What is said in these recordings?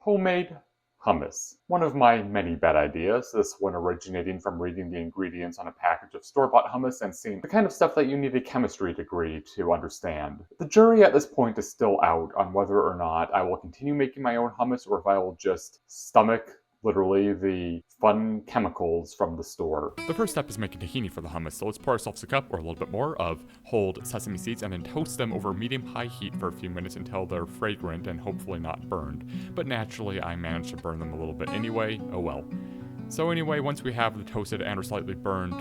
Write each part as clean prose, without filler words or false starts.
Homemade hummus. One of my many bad ideas, this one originating from reading the ingredients on a package of store-bought hummus and seeing the kind of stuff that you need a chemistry degree to understand. The jury at this point is still out on whether or not I will continue making my own hummus or if I will just stomach literally the fun chemicals from the store. The first step is making tahini for the hummus, so let's pour ourselves a cup or a little bit more of whole sesame seeds and then toast them over medium-high heat for a few minutes until they're fragrant and hopefully not burned. But naturally, I managed to burn them a little bit anyway, oh well. So anyway, once we have the toasted and or slightly burned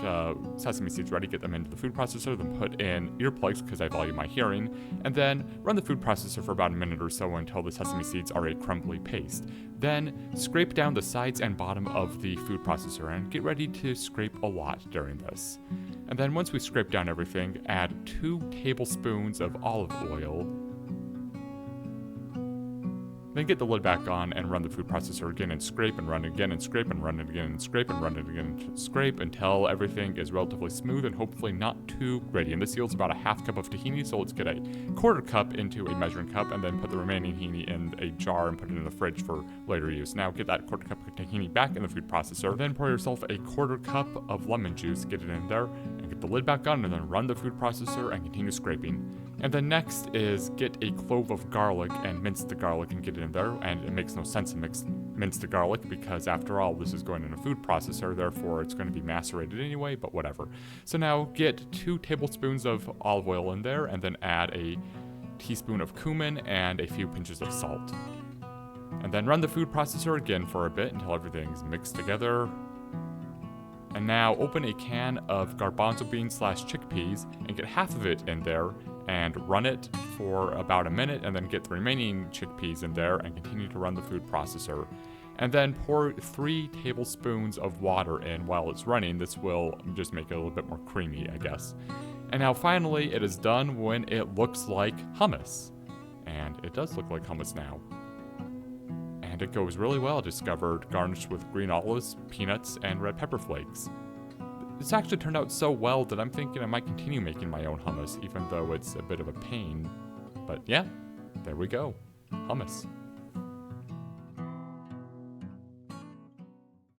sesame seeds ready, get them into the food processor, then put in earplugs because I value my hearing, and then run the food processor for about a minute or so until the sesame seeds are a crumbly paste. Then scrape down the sides and bottom of the food processor and get ready to scrape a lot during this. And then once we scrape down everything, add 2 tablespoons of olive oil. Then get the lid back on and run the food processor again and scrape and run it again and scrape and run it again and scrape and run it again and scrape until everything is relatively smooth and hopefully not too gritty. And this yields about a half cup of tahini, so let's get a quarter cup into a measuring cup and then put the remaining tahini in a jar and put it in the fridge for later use. Now get that quarter cup of tahini back in the food processor, then pour yourself a quarter cup of lemon juice, get it in there, and get the lid back on and then run the food processor and continue scraping. And then next is get a clove of garlic and mince the garlic and get it in there. And it makes no sense to mince the garlic because after all, this is going in a food processor, therefore it's going to be macerated anyway, but whatever. So now get 2 tablespoons of olive oil in there and then add a teaspoon of cumin and a few pinches of salt. And then run the food processor again for a bit until everything's mixed together. And now open a can of garbanzo beans / chickpeas and get half of it in there and run it for about a minute and then get the remaining chickpeas in there and continue to run the food processor. And then pour 3 tablespoons of water in while it's running. This will just make it a little bit more creamy, I guess. And now finally it is done when it looks like hummus. And it does look like hummus now. And it goes really well, discovered, garnished with green olives, peanuts, and red pepper flakes. This actually turned out so well that I'm thinking I might continue making my own hummus, even though it's a bit of a pain. But yeah, there we go. Hummus.